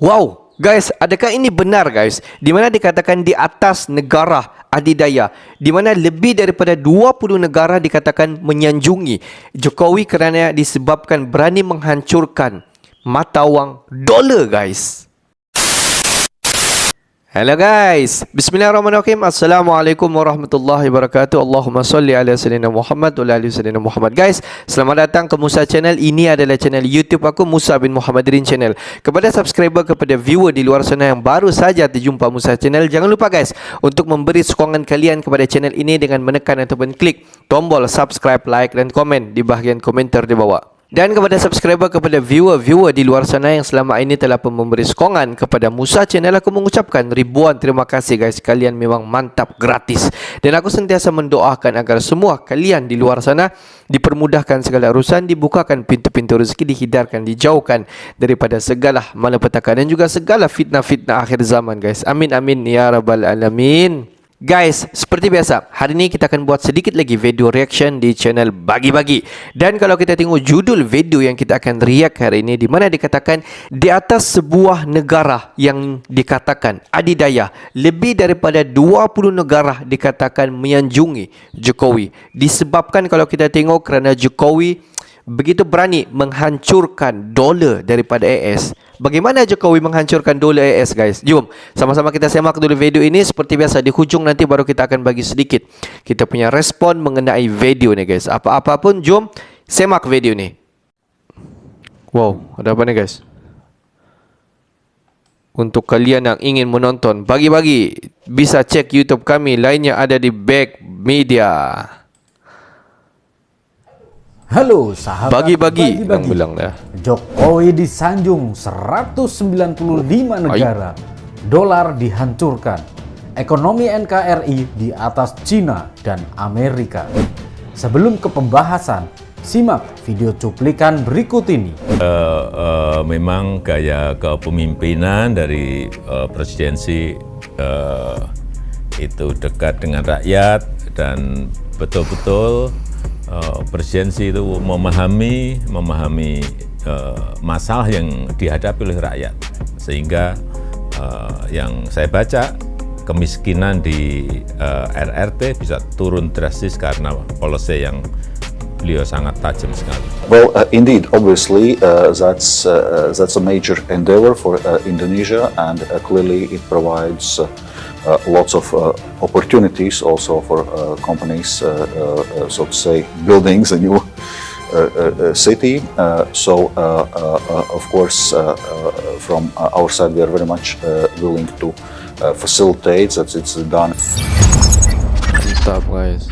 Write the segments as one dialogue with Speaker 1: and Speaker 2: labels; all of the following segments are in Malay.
Speaker 1: Wow, guys, adakah ini benar guys? Di mana dikatakan di atas negara adidaya, di mana lebih daripada 20 negara dikatakan menyanjungi Jokowi kerana disebabkan berani menghancurkan mata wang dolar guys. Hello guys, bismillahirrahmanirrahim. Assalamualaikum warahmatullahi wabarakatuh. Allahumma salli ala sayyidina Muhammad wa ala ali sayyidina Muhammad. Guys, selamat datang ke Musa Channel. Ini adalah channel YouTube aku, Musa bin Muhammadirin Channel. Kepada subscriber, kepada viewer di luar sana yang baru saja terjumpa Musa Channel, jangan lupa guys untuk memberi sokongan kalian kepada channel ini dengan menekan ataupun klik tombol subscribe, like dan komen di bahagian komentar di bawah. Dan kepada subscriber, kepada viewer di luar sana yang selama ini telah pun memberi sokongan kepada Musa Channel, aku mengucapkan ribuan terima kasih guys. Kalian memang mantap, gratis. Dan aku sentiasa mendoakan agar semua kalian di luar sana dipermudahkan segala urusan, dibukakan pintu-pintu rezeki, dihindarkan, dijauhkan daripada segala malapetaka dan juga segala fitnah-fitnah akhir zaman guys. Amin amin ya rabbal alamin. Guys, seperti biasa, hari ini kita akan buat sedikit lagi video reaction di channel Bagi-Bagi. Dan kalau kita tengok judul video yang kita akan react hari ini, di mana dikatakan di atas sebuah negara yang dikatakan adidaya, lebih daripada 20 negara dikatakan menyanjungi Jokowi. Disebabkan kalau kita tengok kerana Jokowi begitu berani menghancurkan dolar daripada AS. Bagaimana Jokowi menghancurkan dolar AS guys? Jom sama-sama kita semak dulu video ini. Seperti biasa di hujung nanti baru kita akan bagi sedikit kita punya respon mengenai video ni guys. Apa-apa pun jom semak video ni. Wow, ada apa ni guys? Untuk kalian yang ingin menonton Bagi-Bagi, bisa cek YouTube kami, lainnya ada di Back Media.
Speaker 2: Halo sahabat
Speaker 1: Bagi-Bagi bilang dah.
Speaker 2: Jokowi disanjung 195 negara, dolar dihancurkan, ekonomi NKRI di atas Cina dan Amerika. Sebelum ke pembahasan, simak video cuplikan berikut ini.
Speaker 3: Memang gaya kepemimpinan dari presidensi itu dekat dengan rakyat dan betul-betul presidensi itu memahami masalah yang dihadapi oleh rakyat, sehingga yang saya baca kemiskinan di RRT bisa turun drastis karena policy yang beliau sangat tajam sekali.
Speaker 4: Well, indeed, obviously, that's a major endeavor for Indonesia, and clearly it provides lots of opportunities also for companies, so to say, buildings a new city. Of course, from our side, we are very much willing to facilitate that it's done.
Speaker 1: Mantap guys.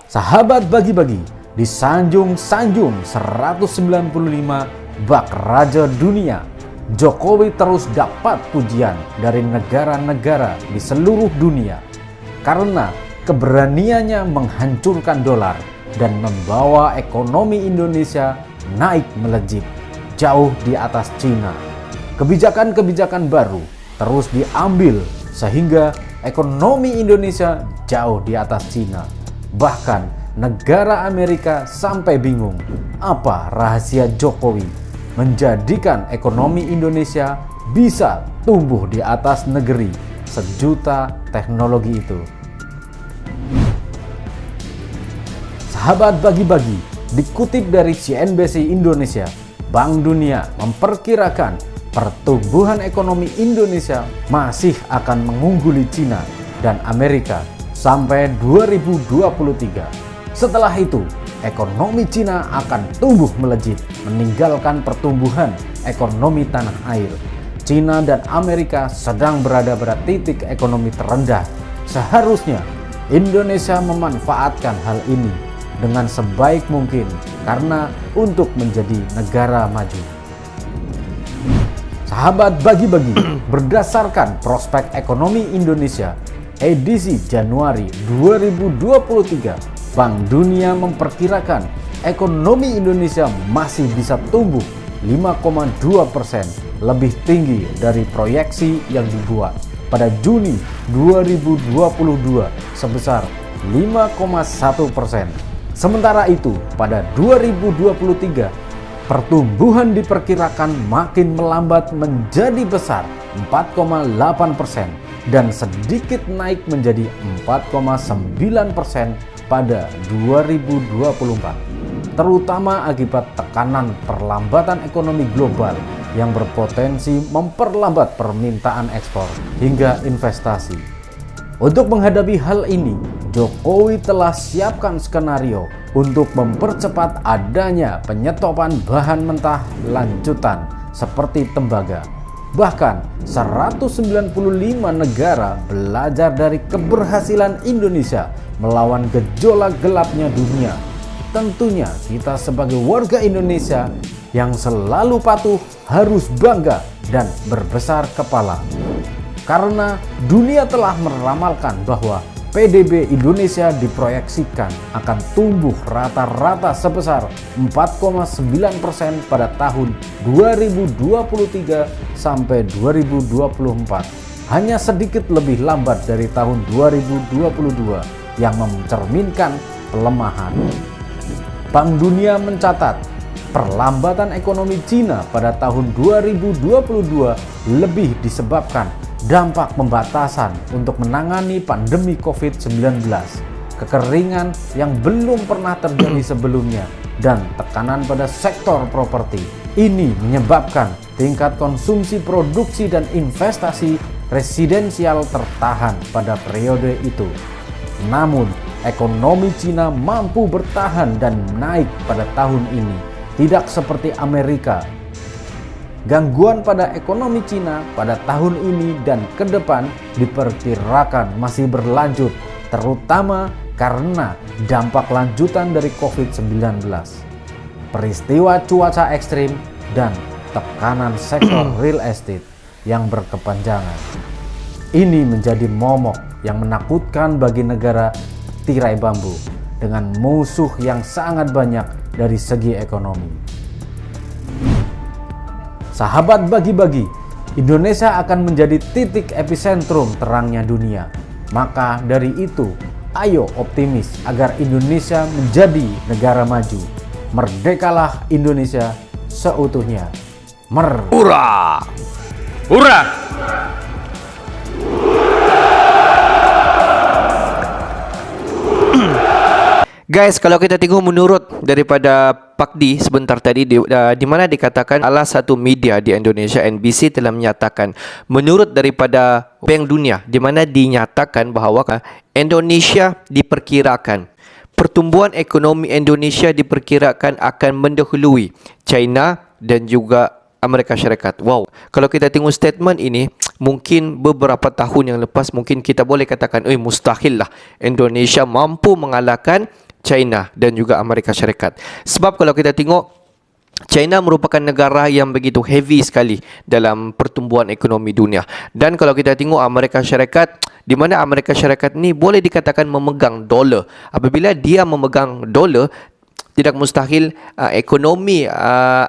Speaker 2: Sahabat Bagi-Bagi, disanjung-sanjung 195 bak raja dunia, Jokowi terus dapat pujian dari negara-negara di seluruh dunia karena keberaniannya menghancurkan dolar dan membawa ekonomi Indonesia naik melejit jauh di atas Cina. Kebijakan-kebijakan baru terus diambil sehingga ekonomi Indonesia jauh di atas Cina. Bahkan negara Amerika sampai bingung apa rahasia Jokowi menjadikan ekonomi Indonesia bisa tumbuh di atas negeri sejuta teknologi itu. Sahabat Bagi-Bagi, dikutip dari CNBC Indonesia, Bank Dunia memperkirakan pertumbuhan ekonomi Indonesia masih akan mengungguli Cina dan Amerika sampai 2023. Setelah itu, ekonomi Cina akan tumbuh melejit, meninggalkan pertumbuhan ekonomi tanah air. Cina dan Amerika sedang berada pada titik ekonomi terendah. Seharusnya Indonesia memanfaatkan hal ini dengan sebaik mungkin karena untuk menjadi negara maju. Sahabat Bagi-Bagi, berdasarkan prospek ekonomi Indonesia edisi Januari 2023, Bank Dunia memperkirakan ekonomi Indonesia masih bisa tumbuh 5,2%, lebih tinggi dari proyeksi yang dibuat pada Juni 2022 sebesar 5,1%. Sementara itu, pada 2023, Pertumbuhan diperkirakan makin melambat menjadi besar 4,8% dan sedikit naik menjadi 4,9% pada 2024, terutama akibat tekanan perlambatan ekonomi global yang berpotensi memperlambat permintaan ekspor hingga investasi. Untuk menghadapi hal ini, Jokowi telah siapkan skenario untuk mempercepat adanya penyetopan bahan mentah lanjutan seperti tembaga. Bahkan 195 negara belajar dari keberhasilan Indonesia melawan gejolak gelapnya dunia. Tentunya kita sebagai warga Indonesia yang selalu patuh harus bangga dan berbesar kepala. Karena dunia telah meramalkan bahwa PDB Indonesia diproyeksikan akan tumbuh rata-rata sebesar 4,9% pada tahun 2023 sampai 2024. Hanya sedikit lebih lambat dari tahun 2022 yang mencerminkan pelemahan. Bank Dunia mencatat perlambatan ekonomi Cina pada tahun 2022 lebih disebabkan dampak pembatasan untuk menangani pandemi COVID-19, kekeringan yang belum pernah terjadi sebelumnya, dan tekanan pada sektor properti. Ini menyebabkan tingkat konsumsi, produksi, dan investasi residensial tertahan pada periode itu. Namun, ekonomi Cina mampu bertahan dan naik pada tahun ini, tidak seperti Amerika. Gangguan pada ekonomi Cina pada tahun ini dan ke depan diperkirakan masih berlanjut, terutama karena dampak lanjutan dari COVID-19, peristiwa cuaca ekstrim, dan tekanan sektor real estate yang berkepanjangan. Ini menjadi momok yang menakutkan bagi negara tirai bambu dengan musuh yang sangat banyak dari segi ekonomi. Sahabat bagi-bagi, Indonesia akan menjadi titik epicentrum terangnya dunia. Maka dari itu, ayo optimis agar Indonesia menjadi negara maju. Merdekalah Indonesia seutuhnya.
Speaker 1: Hurrah! Hurrah! Guys, kalau kita tengok menurut daripada Pakdi sebentar tadi di mana dikatakan salah satu media di Indonesia, NBC, telah menyatakan menurut daripada Bank Dunia di mana dinyatakan bahawa Indonesia diperkirakan pertumbuhan ekonomi Indonesia diperkirakan akan mendahului China dan juga Amerika Syarikat. Wow, kalau kita tengok statement ini, mungkin beberapa tahun yang lepas mungkin kita boleh katakan, mustahil lah Indonesia mampu mengalahkan China dan juga Amerika Syarikat. Sebab kalau kita tengok, China merupakan negara yang begitu heavy sekali dalam pertumbuhan ekonomi dunia. Dan kalau kita tengok Amerika Syarikat, di mana Amerika Syarikat ni boleh dikatakan memegang dolar. Apabila dia memegang dolar, tidak mustahil ekonomi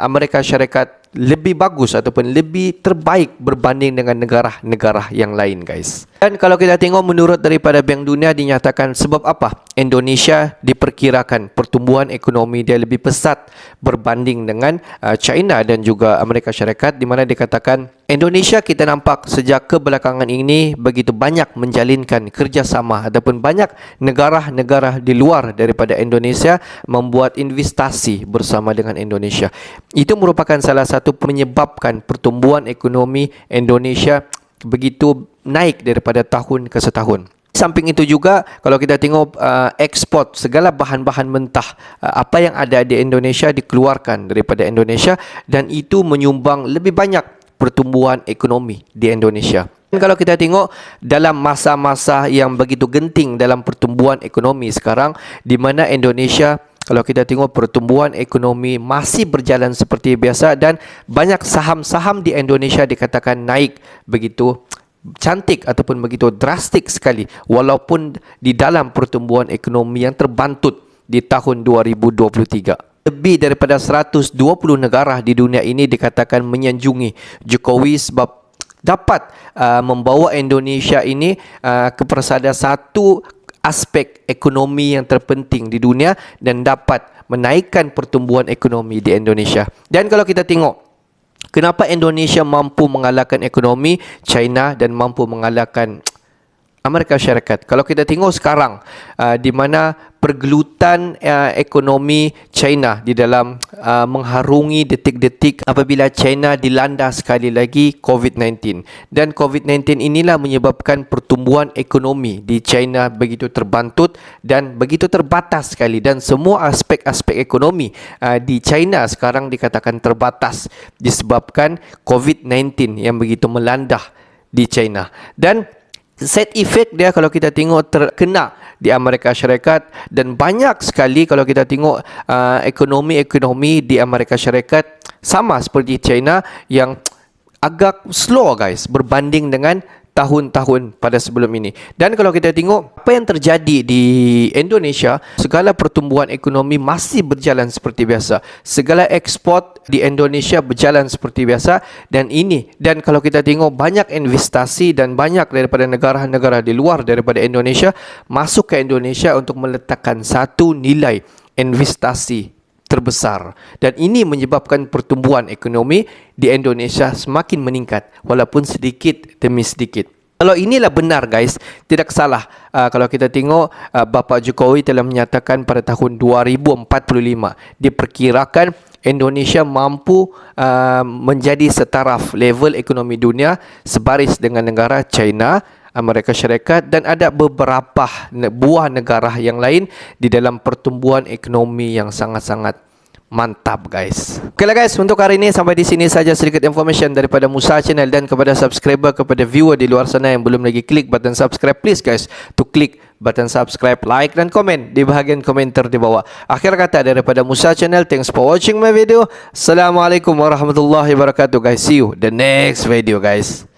Speaker 1: Amerika Syarikat lebih bagus ataupun lebih terbaik berbanding dengan negara-negara yang lain, guys. Dan kalau kita tengok menurut daripada Bank Dunia dinyatakan sebab apa Indonesia diperkirakan pertumbuhan ekonomi dia lebih pesat berbanding dengan China dan juga Amerika Syarikat, di mana dikatakan Indonesia kita nampak sejak kebelakangan ini begitu banyak menjalinkan kerjasama ataupun banyak negara-negara di luar daripada Indonesia membuat investasi bersama dengan Indonesia. Itu merupakan salah satu menyebabkan pertumbuhan ekonomi Indonesia begitu naik daripada tahun ke setahun. Samping itu juga kalau kita tengok ekspor segala bahan-bahan mentah apa yang ada di Indonesia dikeluarkan daripada Indonesia, dan itu menyumbang lebih banyak pertumbuhan ekonomi di Indonesia. Dan kalau kita tengok dalam masa-masa yang begitu genting dalam pertumbuhan ekonomi sekarang, di mana Indonesia kalau kita tengok pertumbuhan ekonomi masih berjalan seperti biasa dan banyak saham-saham di Indonesia dikatakan naik begitu cantik ataupun begitu drastik sekali walaupun di dalam pertumbuhan ekonomi yang terbantut di tahun 2023. Lebih daripada 120 negara di dunia ini dikatakan menyanjungi Jokowi sebab dapat membawa Indonesia ini kepada satu aspek ekonomi yang terpenting di dunia dan dapat menaikkan pertumbuhan ekonomi di Indonesia. Dan kalau kita tengok kenapa Indonesia mampu mengalahkan ekonomi China dan mampu mengalahkan Amerika Syarikat. Kalau kita tengok sekarang di mana pergelutan ekonomi China di dalam mengharungi detik-detik apabila China dilanda sekali lagi COVID-19. Dan COVID-19 inilah menyebabkan pertumbuhan ekonomi di China begitu terbantut dan begitu terbatas sekali, dan semua aspek-aspek ekonomi di China sekarang dikatakan terbatas disebabkan COVID-19 yang begitu melanda di China. Dan set effect dia kalau kita tengok terkena di Amerika Syarikat, dan banyak sekali kalau kita tengok ekonomi-ekonomi di Amerika Syarikat sama seperti China yang agak slow guys berbanding dengan tahun-tahun pada sebelum ini. Dan kalau kita tengok apa yang terjadi di Indonesia, segala pertumbuhan ekonomi masih berjalan seperti biasa. Segala ekspor di Indonesia berjalan seperti biasa, dan kalau kita tengok banyak investasi dan banyak daripada negara-negara di luar daripada Indonesia masuk ke Indonesia untuk meletakkan satu nilai investasi terbesar, dan ini menyebabkan pertumbuhan ekonomi di Indonesia semakin meningkat walaupun sedikit demi sedikit. Kalau inilah benar guys, tidak salah kalau kita tengok Bapak Jokowi telah menyatakan pada tahun 2045 diperkirakan Indonesia mampu menjadi setaraf level ekonomi dunia sebaris dengan negara China, Amerika Syarikat, dan ada beberapa buah negara yang lain di dalam pertumbuhan ekonomi yang sangat-sangat mantap guys. Okeylah guys, untuk hari ini sampai di sini saja sedikit information daripada Musa Channel, dan kepada subscriber, kepada viewer di luar sana yang belum lagi klik button subscribe, please guys to klik button subscribe, like dan komen di bahagian komentar di bawah. Akhir kata daripada Musa Channel, thanks for watching my video. Assalamualaikum warahmatullahi wabarakatuh guys. See you the next video guys.